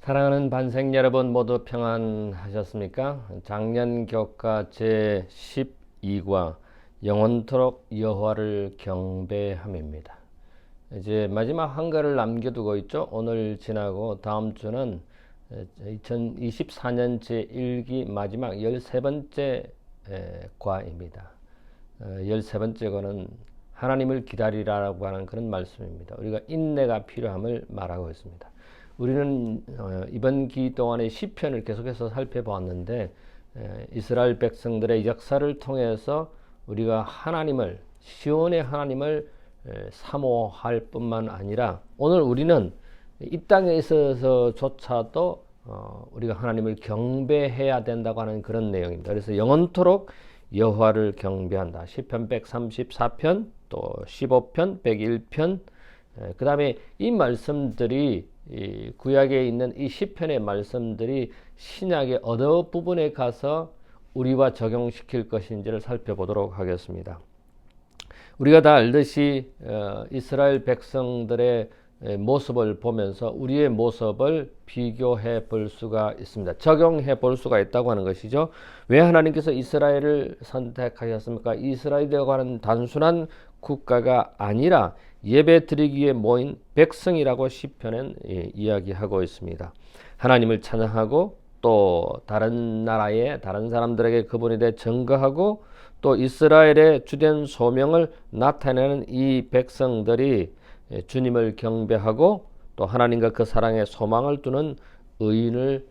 사랑하는 반생 여러분 모두 평안하셨습니까? 작년 교과 제12과 영원토록 여호와를 경배함입니다. 이제 마지막 한글을 남겨두고 있죠. 오늘 지나고 다음 주는 2024년 제1기 마지막 13번째 과입니다. 13번째 과는 하나님을 기다리라고 하는 그런 말씀입니다. 우리가 인내가 필요함을 말하고 있습니다. 우리는 이번 기 동안의 시편을 계속해서 살펴보았는데 이스라엘 백성들의 역사를 통해서 우리가 하나님을 시온의 하나님을 사모할 뿐만 아니라 오늘 우리는 이 땅에 있어서조차도 우리가 하나님을 경배해야 된다고 하는 그런 내용입니다. 그래서 영원토록 여호와를 경배한다. 시편 134편 또 15편 101편 그 다음에 이 말씀들이 이 구약에 있는 이 시편의 말씀들이 신약의 어느 부분에 가서 우리와 적용시킬 것인지를 살펴보도록 하겠습니다. 우리가 다 알듯이 이스라엘 백성들의 모습을 보면서 우리의 모습을 비교해 볼 수가 있습니다. 적용해 볼 수가 있다고 하는 것이죠. 왜 하나님께서 이스라엘을 선택하셨습니까? 이스라엘이라고 하는 단순한 국가가 아니라 예배 드리기 위해 모인 백성이라고 시편은 이야기하고 있습니다. 하나님을 찬양하고 또 다른 나라의 다른 사람들에게 그분에 대해 증거하고 또 이스라엘의 주된 소명을 나타내는 이 백성들이 주님을 경배하고 또 하나님과 그 사랑에 소망을 두는 의인을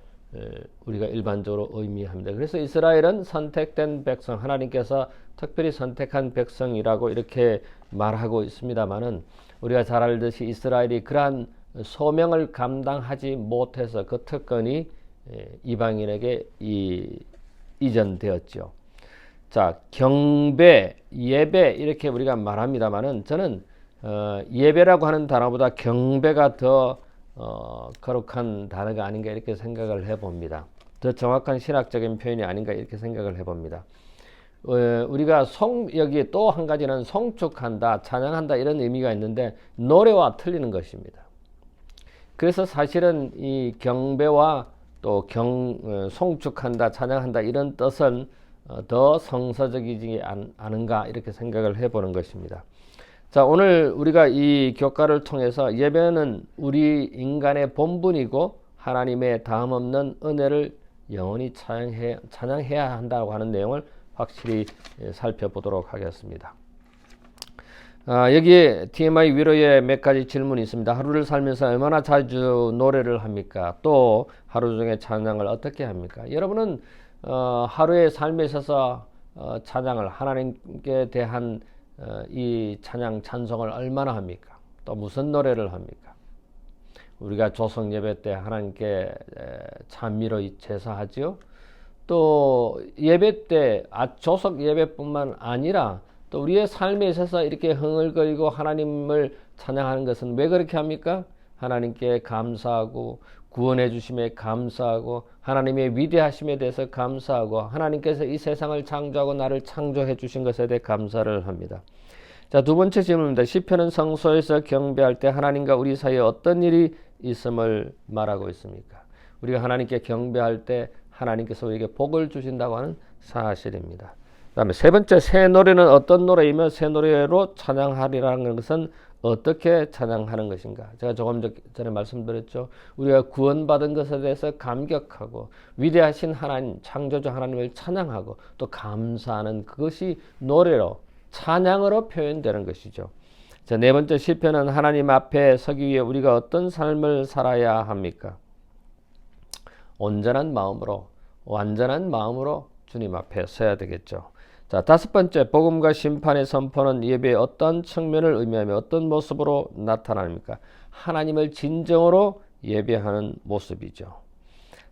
우리가 일반적으로 의미합니다. 그래서 이스라엘은 선택된 백성, 하나님께서 특별히 선택한 백성이라고 이렇게 말하고 있습니다만은 우리가 잘 알듯이 이스라엘이 그러한 소명을 감당하지 못해서 그 특권이 이방인에게 이전되었죠. 자, 경배, 예배 이렇게 우리가 말합니다만은 저는 예배라고 하는 단어보다 경배가 더 거룩한 단어가 아닌가 이렇게 생각을 해봅니다. 더 정확한 신학적인 표현이 아닌가 이렇게 생각을 해봅니다. 우리가 여기에 또 한 가지는 송축한다, 찬양한다 이런 의미가 있는데 노래와 틀리는 것입니다. 그래서 사실은 이 경배와 또 송축한다, 찬양한다 이런 뜻은 더 성서적이지 않은가 이렇게 생각을 해보는 것입니다. 자, 오늘 우리가 이 교과를 통해서 예배는 우리 인간의 본분이고 하나님의 다음없는 은혜를 영원히 찬양해야 한다고 하는 내용을 확실히 살펴보도록 하겠습니다. 여기에 TMI 위로에 몇 가지 질문이 있습니다. 하루를 살면서 얼마나 자주 노래를 합니까? 또 하루 중에 찬양을 어떻게 합니까? 여러분은 하루의 삶에 있어서 찬양을 하나님께 대한 이 찬양 찬송을 얼마나 합니까? 또 무슨 노래를 합니까? 우리가 조성 예배 때 하나님께 찬미로 제사하지요. 또 예배 때 조석 예배뿐만 아니라 또 우리의 삶에 있어서 이렇게 흥얼거리고 하나님을 찬양하는 것은 왜 그렇게 합니까? 하나님께 감사하고 구원해 주심에 감사하고 하나님의 위대하심에 대해서 감사하고 하나님께서 이 세상을 창조하고 나를 창조해 주신 것에 대해 감사를 합니다. 자, 두 번째 질문입니다. 시편은 성소에서 경배할 때 하나님과 우리 사이에 어떤 일이 있음을 말하고 있습니까? 우리가 하나님께 경배할 때 하나님께서 우리에게 복을 주신다고 하는 사실입니다. 그 다음에 세 번째, 새 노래는 어떤 노래이며 새 노래로 찬양하리라는 것은 어떻게 찬양하는 것인가? 제가 조금 전에 말씀드렸죠. 우리가 구원받은 것에 대해서 감격하고 위대하신 하나님, 창조주 하나님을 찬양하고 또 감사하는 그것이 노래로 찬양으로 표현되는 것이죠. 자, 네 번째 시편은 하나님 앞에 서기 위해 우리가 어떤 삶을 살아야 합니까? 온전한 마음으로, 완전한 마음으로 주님 앞에 서야 되겠죠. 자, 다섯 번째, 복음과 심판의 선포는 예배의 어떤 측면을 의미하며 어떤 모습으로 나타납니까? 하나님을 진정으로 예배하는 모습이죠.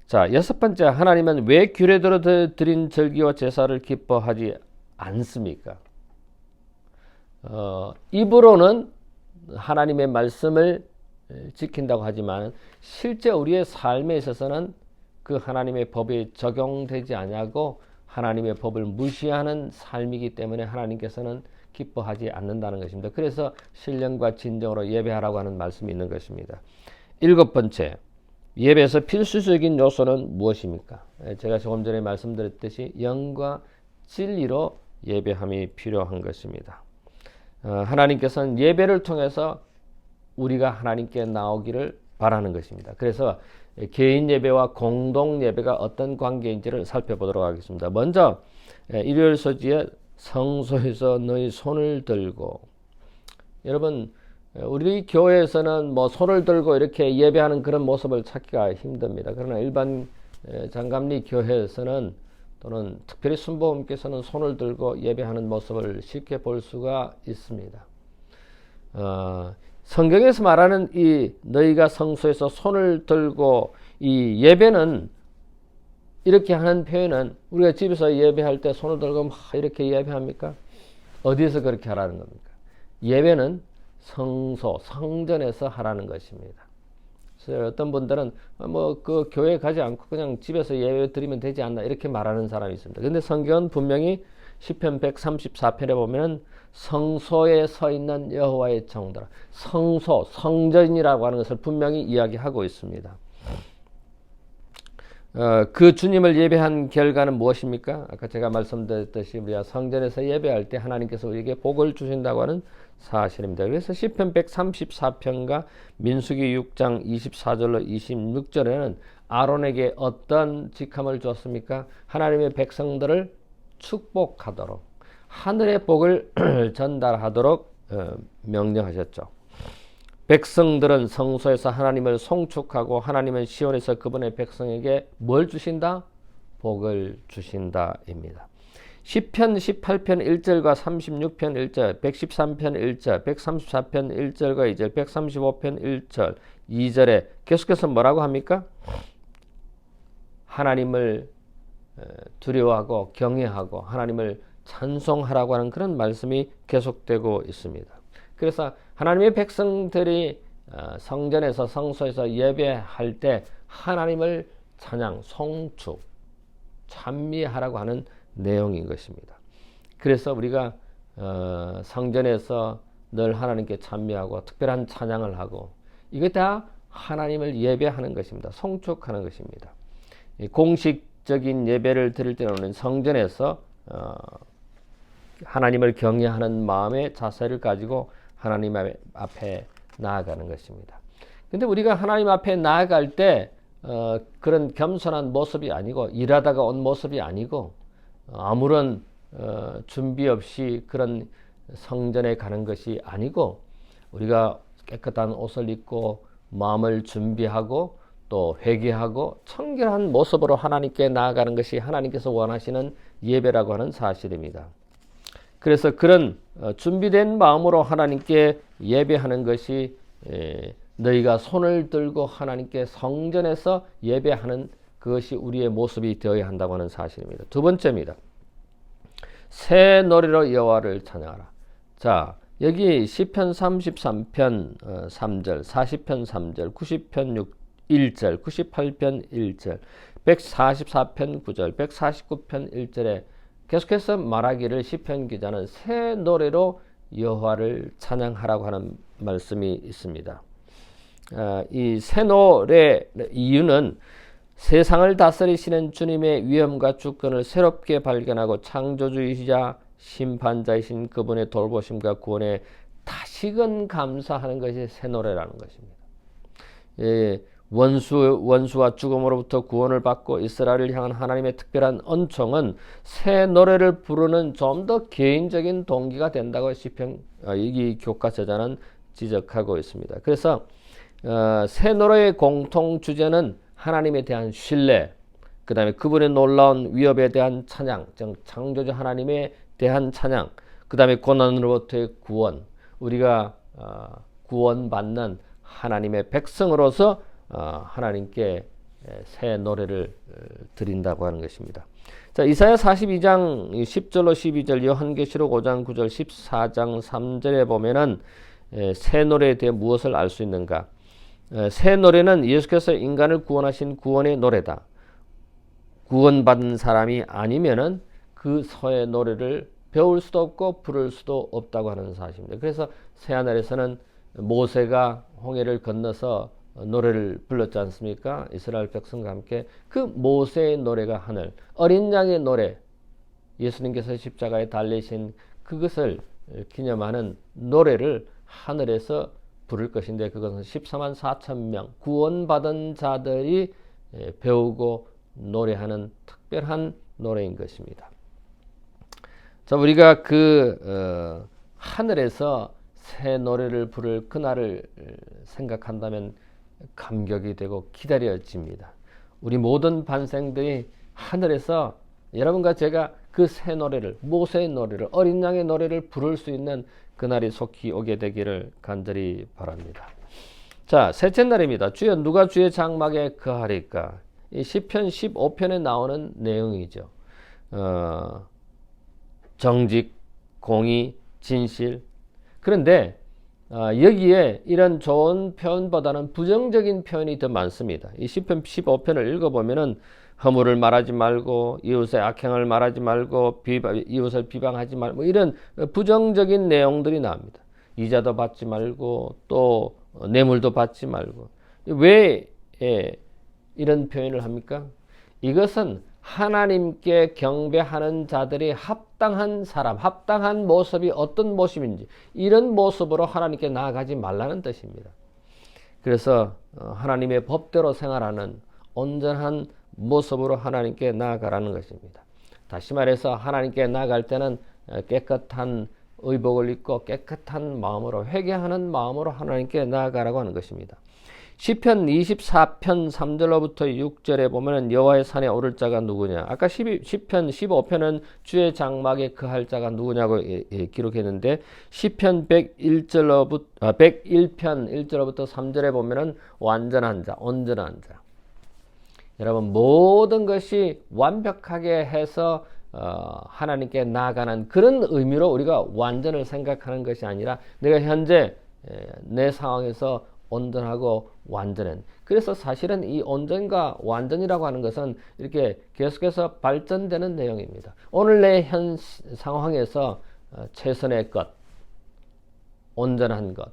자, 여섯 번째, 하나님은 왜 규례대로 드린 절기와 제사를 기뻐하지 않습니까? 입으로는 하나님의 말씀을 지킨다고 하지만 실제 우리의 삶에 있어서는 그 하나님의 법이 적용되지 않냐고 하나님의 법을 무시하는 삶이기 때문에 하나님께서는 기뻐하지 않는다는 것입니다. 그래서 신령과 진정으로 예배하라고 하는 말씀이 있는 것입니다. 일곱 번째, 예배에서 필수적인 요소는 무엇입니까? 제가 조금 전에 말씀드렸듯이 영과 진리로 예배함이 필요한 것입니다. 하나님께서는 예배를 통해서 우리가 하나님께 나오기를 바라는 것입니다. 그래서 개인 예배와 공동 예배가 어떤 관계인지를 살펴보도록 하겠습니다. 먼저 일요일 서지에 성소에서 너희 손을 들고, 여러분 우리 교회에서는 뭐 손을 들고 이렇게 예배하는 그런 모습을 찾기가 힘듭니다. 그러나 일반 장감리 교회에서는 또는 특별히 순복음께서는 손을 들고 예배하는 모습을 쉽게 볼 수가 있습니다. 성경에서 말하는 이 너희가 성소에서 손을 들고, 이 예배는 이렇게 하는 표현은 우리가 집에서 예배할 때 손을 들고 막 이렇게 예배합니까? 어디에서 그렇게 하라는 겁니까? 예배는 성소, 성전에서 하라는 것입니다. 그래서 어떤 분들은 뭐 그 교회 가지 않고 그냥 집에서 예배 드리면 되지 않나 이렇게 말하는 사람이 있습니다. 근데 성경은 분명히 시편 134편에 보면은 성소에 서 있는 여호와의 정들, 성소, 성전이라고 하는 것을 분명히 이야기하고 있습니다. 그 주님을 예배한 결과는 무엇입니까? 아까 제가 말씀드렸듯이 우리가 성전에서 예배할 때 하나님께서 우리에게 복을 주신다고 하는 사실입니다. 그래서 시편 134편과 민수기 6장 24절로 26절에는 아론에게 어떤 직함을 줬습니까? 하나님의 백성들을 축복하도록, 하늘의 복을 전달하도록 명령하셨죠. 백성들은 성소에서 하나님을 송축하고 하나님은 시온에서 그분의 백성에게 뭘 주신다? 복을 주신다입니다. 시편 18편 1절과 36편 1절, 113편 1절, 134편 1절과 2절, 135편 1절, 2절에 계속해서 뭐라고 합니까? 하나님을 두려워하고 경외하고 하나님을 찬송하라고 하는 그런 말씀이 계속되고 있습니다. 그래서 하나님의 백성들이 성전에서 성소에서 예배할 때 하나님을 찬양, 송축, 찬미하라고 하는 내용인 것입니다. 그래서 우리가 성전에서 늘 하나님께 찬미하고 특별한 찬양을 하고, 이게 다 하나님을 예배하는 것입니다. 송축하는 것입니다. 공식적인 예배를 드릴 때는 성전에서 하나님을 경외하는 마음의 자세를 가지고 하나님 앞에 나아가는 것입니다. 근데 우리가 하나님 앞에 나아갈 때 그런 겸손한 모습이 아니고, 일하다가 온 모습이 아니고, 아무런 준비 없이 그런 성전에 가는 것이 아니고, 우리가 깨끗한 옷을 입고 마음을 준비하고 또 회개하고 청결한 모습으로 하나님께 나아가는 것이 하나님께서 원하시는 예배라고 하는 사실입니다. 그래서 그런 준비된 마음으로 하나님께 예배하는 것이 너희가 손을 들고 하나님께 성전에서 예배하는 그것이 우리의 모습이 되어야 한다고 하는 사실입니다. 두 번째입니다. 새 노래로 여호와를 찬양하라. 자, 여기 시편 33편 3절, 40편 3절, 90편 1절, 98편 1절, 144편 9절, 149편 1절에 계속해서 말하기를 시편 기자는 새 노래로 여호와를 찬양하라고 하는 말씀이 있습니다. 이 새 노래 이유는 세상을 다스리시는 주님의 위엄과 주권을 새롭게 발견하고 창조주이시자 심판자이신 그분의 돌보심과 구원에 다시금 감사하는 것이 새 노래라는 것입니다. 원수와 죽음으로부터 구원을 받고 이스라엘을 향한 하나님의 특별한恩寵은 새 노래를 부르는 좀 더 개인적인 동기가 된다고 시편 이 교과 저자는 지적하고 있습니다. 그래서 새 노래의 공통 주제는 하나님에 대한 신뢰, 그 다음에 그분의 놀라운 위협에 대한 찬양, 창조주 하나님에 대한 찬양, 그 다음에 고난으로부터의 구원, 우리가 구원받는 하나님의 백성으로서 하나님께 새 노래를 드린다고 하는 것입니다. 자, 이사야 42장 10절로 12절, 요한계시록 5장 9절, 14장 3절에 보면은 새 노래에 대해 무엇을 알 수 있는가? 새 노래는 예수께서 인간을 구원하신 구원의 노래다. 구원받은 사람이 아니면은 그 새 노래를 배울 수도 없고 부를 수도 없다고 하는 사실입니다. 그래서 새하늘에서는 모세가 홍해를 건너서 노래를 불렀지 않습니까? 이스라엘 백성과 함께 그 모세의 노래가 하늘, 어린 양의 노래, 예수님께서 십자가에 달리신 그것을 기념하는 노래를 하늘에서 부를 것인데, 그것은 14만 4천 명 구원받은 자들이 배우고 노래하는 특별한 노래인 것입니다. 자, 우리가 하늘에서 새 노래를 부를 그날을 생각한다면 감격이 되고 기다려집니다. 우리 모든 반생들이 하늘에서 여러분과 제가 그 새 노래를, 모세의 노래를, 어린 양의 노래를 부를 수 있는 그날이 속히 오게 되기를 간절히 바랍니다. 자, 셋째 날입니다. 주여 누가 주의 장막에 거하리까? 이 시편 15편에 나오는 내용이죠. 정직, 공의, 진실. 그런데 여기에 이런 좋은 표현보다는 부정적인 표현이 더 많습니다. 이 시편 15편을 읽어보면은 허물을 말하지 말고, 이웃의 악행을 말하지 말고, 이웃을 비방하지 말고, 뭐 이런 부정적인 내용들이 나옵니다. 이자도 받지 말고, 또 뇌물도 받지 말고. 왜 이런 표현을 합니까? 이것은 하나님께 경배하는 자들이 합당한 사람, 합당한 모습이 어떤 모습인지, 이런 모습으로 하나님께 나아가지 말라는 뜻입니다. 그래서 하나님의 법대로 생활하는 온전한 모습으로 하나님께 나아가라는 것입니다. 다시 말해서 하나님께 나아갈 때는 깨끗한 의복을 입고 깨끗한 마음으로, 회개하는 마음으로 하나님께 나아가라고 하는 것입니다. 시편 24편 3절로부터 6절에 보면 여호와의 산에 오를 자가 누구냐. 아까 시편 15편은 주의 장막에 거할 자가 누구냐고 기록했는데, 시편 101편 1절로부터 3절에 보면 완전한 자, 온전한 자. 여러분, 모든 것이 완벽하게 해서 하나님께 나아가는 그런 의미로 우리가 완전을 생각하는 것이 아니라, 내가 현재 내 상황에서 온전하고 완전한. 그래서 사실은 이 온전과 완전이라고 하는 것은 이렇게 계속해서 발전되는 내용입니다. 오늘 내 현 상황에서 최선의 것, 온전한 것.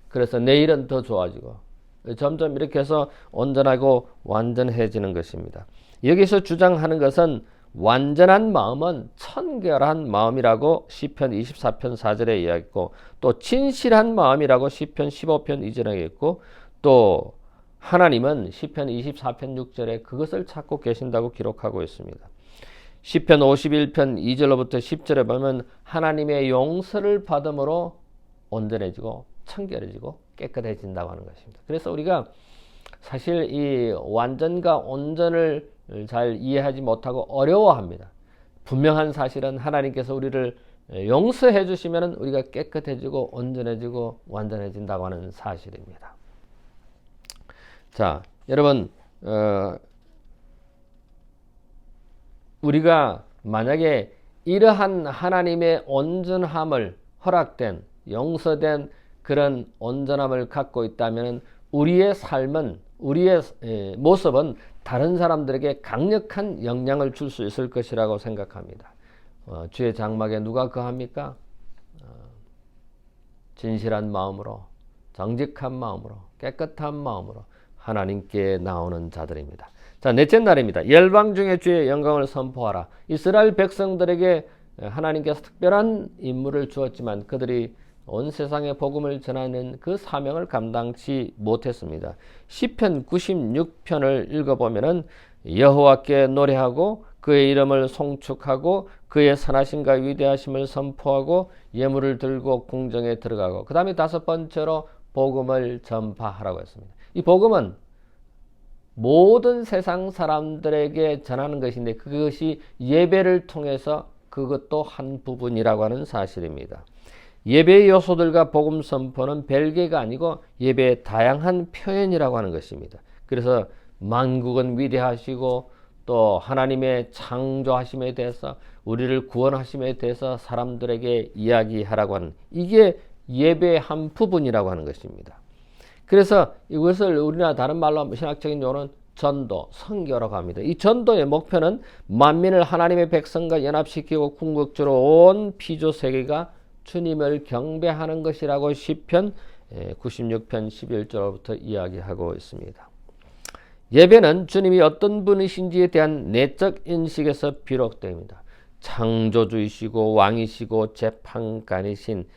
그래서 내일은 더 좋아지고 점점 이렇게 해서 온전하고 완전해지는 것입니다. 여기서 주장하는 것은 완전한 마음은 청결한 마음이라고 시편 24편 4절에 이야기했고, 또 진실한 마음이라고 시편 15편 2절에 했고, 또 하나님은 시편 24편 6절에 그것을 찾고 계신다고 기록하고 있습니다. 시편 51편 2절로부터 10절에 보면 하나님의 용서를 받음으로 온전해지고 청결해지고 깨끗해진다고 하는 것입니다. 그래서 우리가 사실 이 완전과 온전을 잘 이해하지 못하고 어려워합니다. 분명한 사실은 하나님께서 우리를 용서해 주시면 우리가 깨끗해지고 온전해지고 완전해진다고 하는 사실입니다. 자, 여러분, 우리가 만약에 이러한 하나님의 온전함을 허락된, 용서된 그런 온전함을 갖고 있다면 우리의 삶은, 우리의 모습은 다른 사람들에게 강력한 영향을 줄 수 있을 것이라고 생각합니다. 주의 장막에 누가 거합니까? 진실한 마음으로, 정직한 마음으로, 깨끗한 마음으로 하나님께 나오는 자들입니다. 자, 넷째 날입니다. 열방 중에 주의 영광을 선포하라. 이스라엘 백성들에게 하나님께서 특별한 임무를 주었지만 그들이 온 세상에 복음을 전하는 그 사명을 감당치 못했습니다. 시편 96편을 읽어보면은 여호와께 노래하고 그의 이름을 송축하고 그의 선하심과 위대하심을 선포하고 예물을 들고 궁정에 들어가고, 그 다음에 다섯 번째로 복음을 전파하라고 했습니다. 이 복음은 모든 세상 사람들에게 전하는 것인데 그것이 예배를 통해서 그것도 한 부분이라고 하는 사실입니다. 예배의 요소들과 복음 선포는 별개가 아니고 예배의 다양한 표현이라고 하는 것입니다. 그래서 만국은 위대하시고 또 하나님의 창조하심에 대해서, 우리를 구원하심에 대해서 사람들에게 이야기하라고 하는, 이게 예배의 한 부분이라고 하는 것입니다. 그래서 이것을 우리나라 다른 말로 신학적인 용어는 전도, 선교라고 합니다. 이 전도의 목표는 만민을 하나님의 백성과 연합시키고 궁극적으로 온 피조 세계가 주님을 경배하는 것이라고 시편 96편 11절부터 이야기하고 있습니다. 예배는 주님이 어떤 분이신지에 대한 내적 인식에서 비롯됩니다. 창조주이시고 왕이시고 재판관이신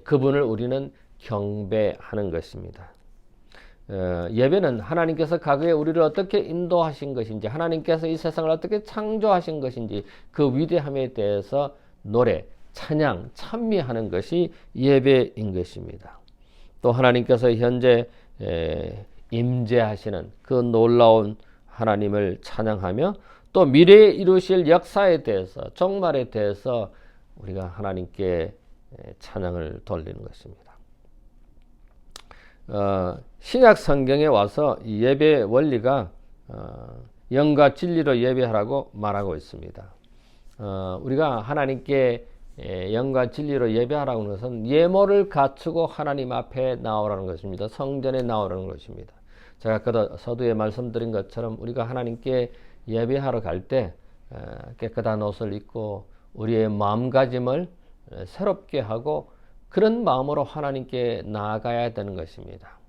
그분을 우리는 경배하는 것입니다. 예배는 하나님께서 과거에 우리를 어떻게 인도하신 것인지, 하나님께서 이 세상을 어떻게 창조하신 것인지 그 위대함에 대해서 노래, 찬양, 찬미하는 것이 예배인 것입니다. 또 하나님께서 현재 임재하시는 그 놀라운 하나님을 찬양하며 또 미래에 이루실 역사에 대해서, 종말에 대해서 우리가 하나님께 찬양을 돌리는 것입니다. 신약 성경에 와서 예배 원리가 영과 진리로 예배하라고 말하고 있습니다. 우리가 하나님께 영과 진리로 예배하라고 하는 것은 예모를 갖추고 하나님 앞에 나오라는 것입니다. 성전에 나오라는 것입니다. 제가 아까 서두에 말씀드린 것처럼 우리가 하나님께 예배하러 갈 때 깨끗한 옷을 입고 우리의 마음가짐을 새롭게 하고 그런 마음으로 하나님께 나아가야 되는 것입니다.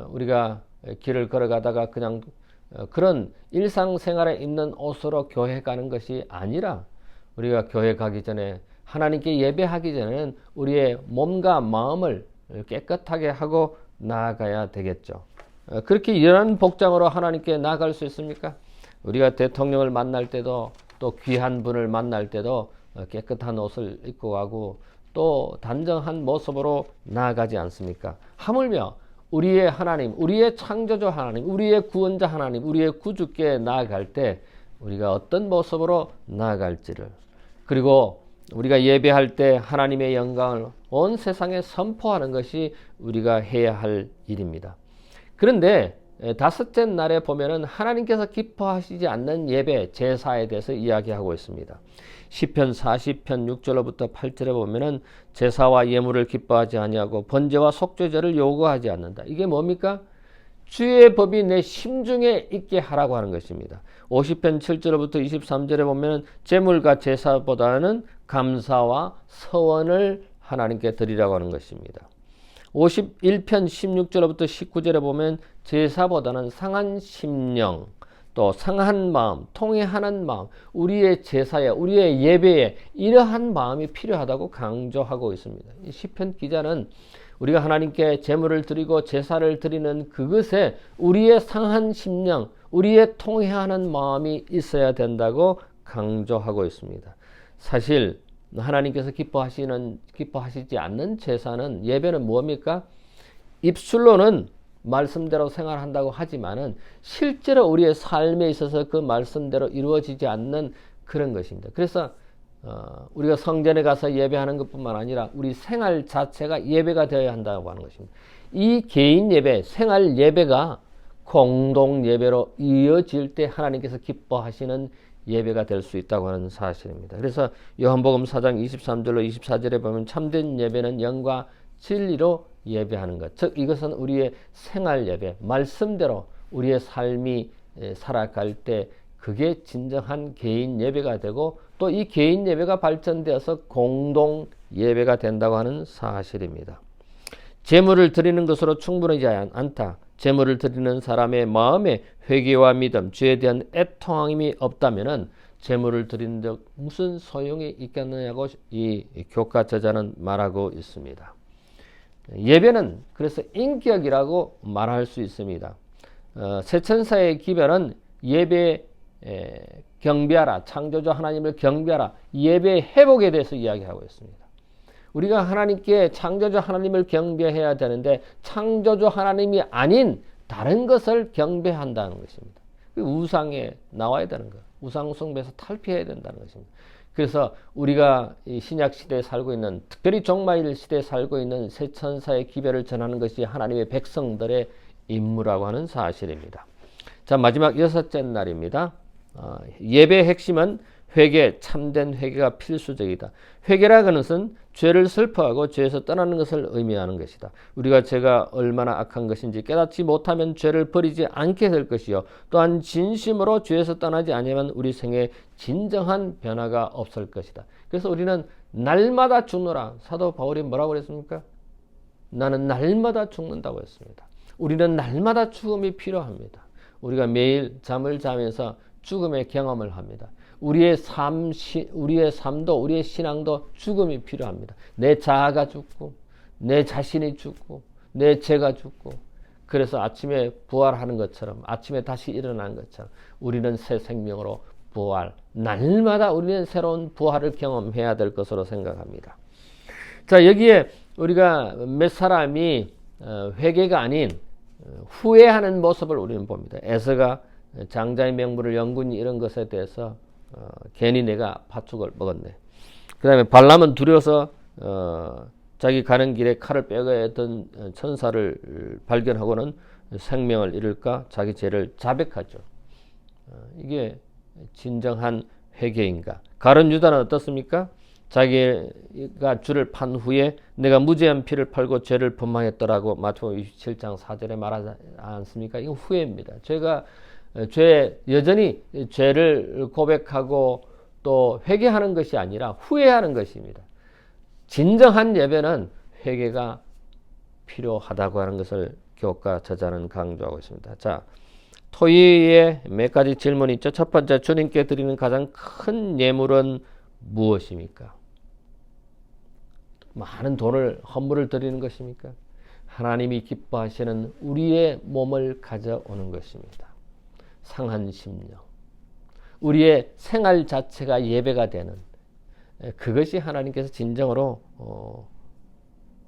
우리가 길을 걸어가다가 그냥 그런 일상생활에 입는 옷으로 교회 가는 것이 아니라 우리가 교회 가기 전에 하나님께 예배하기 전에는 우리의 몸과 마음을 깨끗하게 하고 나아가야 되겠죠. 그렇게 이런 복장으로 하나님께 나아갈 수 있습니까? 우리가 대통령을 만날 때도 또 귀한 분을 만날 때도 깨끗한 옷을 입고 가고 또 단정한 모습으로 나아가지 않습니까? 하물며 우리의 하나님, 우리의 창조주 하나님, 우리의 구원자 하나님, 우리의 구주께 나아갈 때 우리가 어떤 모습으로 나아갈지를, 그리고 우리가 예배할 때 하나님의 영광을 온 세상에 선포하는 것이 우리가 해야 할 일입니다. 그런데 다섯째 날에 보면은 하나님께서 기뻐하시지 않는 예배, 제사에 대해서 이야기하고 있습니다. 시편 40편 6절로부터 8절에 보면은 제사와 예물을 기뻐하지 아니하고 번제와 속죄제를 요구하지 않는다. 이게 뭡니까? 주의 법이 내 심중에 있게 하라고 하는 것입니다. 50편 7절로부터 23절에 보면은 제물과 제사보다는 감사와 서원을 하나님께 드리라고 하는 것입니다. 51편 16절부터 19절에 보면 제사보다는 상한 심령, 또 상한 마음, 통회하는 마음, 우리의 제사에, 우리의 예배에 이러한 마음이 필요하다고 강조하고 있습니다. 이 시편 기자는 우리가 하나님께 제물을 드리고 제사를 드리는 그것에 우리의 상한 심령, 우리의 통회하는 마음이 있어야 된다고 강조하고 있습니다. 사실 하나님께서 기뻐하시지 않는 제사는, 예배는 뭡니까? 입술로는 말씀대로 생활한다고 하지만은 실제로 우리의 삶에 있어서 그 말씀대로 이루어지지 않는 그런 것입니다. 그래서 우리가 성전에 가서 예배하는 것뿐만 아니라 우리 생활 자체가 예배가 되어야 한다고 하는 것입니다. 이 개인 예배, 생활 예배가 공동 예배로 이어질 때 하나님께서 기뻐하시는 예배가 될 수 있다고 하는 사실입니다. 그래서 요한복음 4장 23절로 24절에 보면 참된 예배는 영과 진리로 예배하는 것, 즉 이것은 우리의 생활 예배, 말씀대로 우리의 삶이 살아갈 때 그게 진정한 개인 예배가 되고 또 이 개인 예배가 발전되어서 공동 예배가 된다고 하는 사실입니다. 제물을 드리는 것으로 충분하지 않다. 제물을 드리는 사람의 마음에 회개와 믿음, 죄에 대한 애통함이 없다면은 제물을 드리는 데 무슨 소용이 있겠느냐고 이 교과 저자는 말하고 있습니다. 예배는 그래서 인격이라고 말할 수 있습니다. 세천사의 기별은 예배 경배하라, 창조주 하나님을 경배하라, 예배 회복에 대해서 이야기하고 있습니다. 우리가 하나님께 창조주 하나님을 경배해야 되는데 창조주 하나님이 아닌 다른 것을 경배한다는 것입니다. 우상에 나와야 되는 거예요. 우상 숭배에서 탈피해야 된다는 것입니다. 그래서 우리가 이 신약 시대에 살고 있는, 특별히 종말 시대에 살고 있는 새 천사의 기별을 전하는 것이 하나님의 백성들의 임무라고 하는 사실입니다. 자, 마지막 여섯째 날입니다. 예배의 핵심은 회개, 참된 회개가 필수적이다. 회개라는 것은 죄를 슬퍼하고 죄에서 떠나는 것을 의미하는 것이다. 우리가 죄가 얼마나 악한 것인지 깨닫지 못하면 죄를 버리지 않게 될 것이요, 또한 진심으로 죄에서 떠나지 않으면 우리 생에 진정한 변화가 없을 것이다. 그래서 우리는 날마다 죽노라. 사도 바울이 뭐라고 그랬습니까? 나는 날마다 죽는다고 했습니다. 우리는 날마다 죽음이 필요합니다. 우리가 매일 잠을 자면서 죽음의 경험을 합니다. 우리의 삶도, 우리의 신앙도 죽음이 필요합니다. 내 자아가 죽고, 내 자신이 죽고, 내 죄가 죽고, 그래서 아침에 부활하는 것처럼, 아침에 다시 일어나는 것처럼, 우리는 새 생명으로 부활, 날마다 우리는 새로운 부활을 경험해야 될 것으로 생각합니다. 자, 여기에 우리가 몇 사람이 회개가 아닌 후회하는 모습을 우리는 봅니다. 에서가 장자의 명분을 영군이 이런 것에 대해서 괜히 내가 팥죽을 먹었네. 그 다음에 발람은 두려워서 자기 가는 길에 칼을 빼가야 했던 천사를 발견하고는 생명을 잃을까 자기 죄를 자백하죠. 이게 진정한 회개인가? 가룟 유다는 어떻습니까? 자기가 주를 판 후에 내가 무죄한 피를 팔고 죄를 범하였더라고 마태복음 27장 4절에 말하지 않습니까? 이건 후회입니다. 여전히 죄를 고백하고 또 회개하는 것이 아니라 후회하는 것입니다. 진정한 예배는 회개가 필요하다고 하는 것을 교과 저자는 강조하고 있습니다. 자, 토의에 몇 가지 질문이 있죠. 첫 번째, 주님께 드리는 가장 큰 예물은 무엇입니까? 많은 돈을, 헌물을 드리는 것입니까? 하나님이 기뻐하시는 우리의 몸을 가져오는 것입니다. 상한 심령, 우리의 생활 자체가 예배가 되는, 그것이 하나님께서 진정으로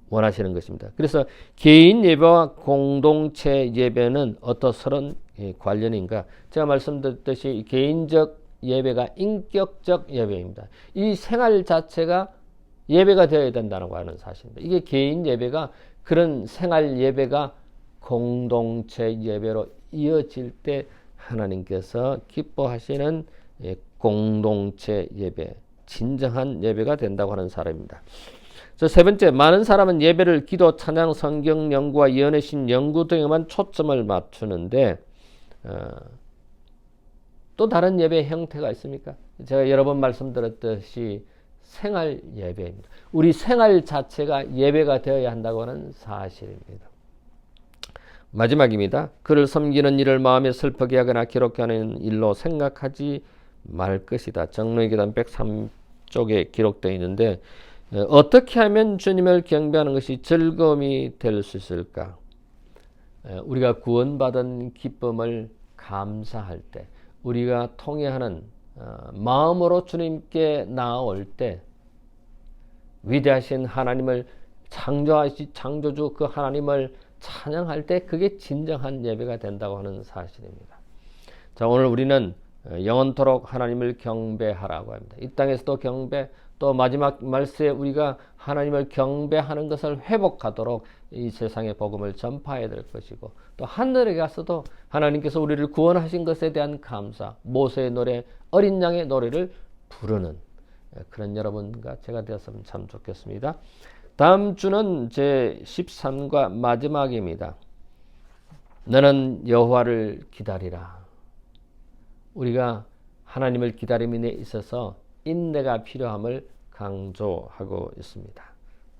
원하시는 것입니다. 그래서 개인 예배와 공동체 예배는 어떠한 관련인가? 제가 말씀드렸듯이 개인적 예배가 인격적 예배입니다. 이 생활 자체가 예배가 되어야 된다고 하는 사실입니다. 이게 개인 예배가, 그런 생활 예배가 공동체 예배로 이어질 때 하나님께서 기뻐하시는 공동체 예배, 진정한 예배가 된다고 하는 사람입니다. 세 번째, 많은 사람은 예배를 기도, 찬양, 성경 연구와 예언의 신 연구 등에만 초점을 맞추는데 또 다른 예배 형태가 있습니까? 제가 여러 번 말씀드렸듯이 생활 예배입니다. 우리 생활 자체가 예배가 되어야 한다고 하는 사실입니다. 마지막입니다. 그를 섬기는 일을 마음에 슬프게 하거나 기록게 하는 일로 생각하지 말 것이다. 정로의계단 103쪽에 기록되어 있는데 어떻게 하면 주님을 경배하는 것이 즐거움이 될 수 있을까? 우리가 구원받은 기쁨을 감사할 때, 우리가 통회하는 마음으로 주님께 나아올 때, 위대하신 하나님을 창조주 그 하나님을 찬양할 때 그게 진정한 예배가 된다고 하는 사실입니다. 자, 오늘 우리는 영원토록 하나님을 경배하라고 합니다. 이 땅에서도 경배, 또 마지막 말세에 우리가 하나님을 경배하는 것을 회복하도록 이 세상의 복음을 전파해야 될 것이고, 또 하늘에 가서도 하나님께서 우리를 구원하신 것에 대한 감사, 모세의 노래, 어린 양의 노래를 부르는 그런 여러분과 제가 되었으면 참 좋겠습니다. 다음 주는 제 13과 마지막입니다. 너는 여호와를 기다리라. 우리가 하나님을 기다림에 있어서 인내가 필요함을 강조하고 있습니다.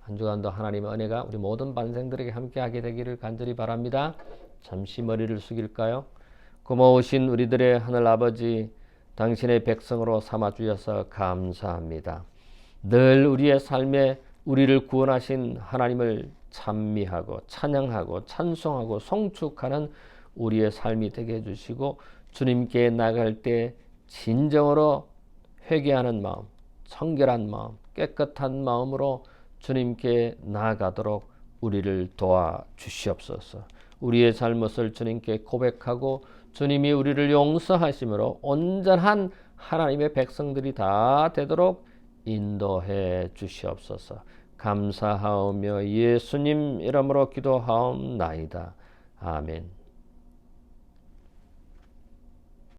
한 주간도 하나님의 은혜가 우리 모든 반생들에게 함께하게 되기를 간절히 바랍니다. 잠시 머리를 숙일까요? 고마우신 우리들의 하늘 아버지, 당신의 백성으로 삼아주셔서 감사합니다. 늘 우리의 삶에 우리를 구원하신 하나님을 찬미하고 찬양하고 찬송하고 송축하는 우리의 삶이 되게 해주시고, 주님께 나갈 때 진정으로 회개하는 마음, 청결한 마음, 깨끗한 마음으로 주님께 나아가도록 우리를 도와주시옵소서. 우리의 잘못을 주님께 고백하고 주님이 우리를 용서하심으로 온전한 하나님의 백성들이 다 되도록 인도해 주시옵소서. 감사하오며 예수님 이름으로 기도하옵나이다. 아멘.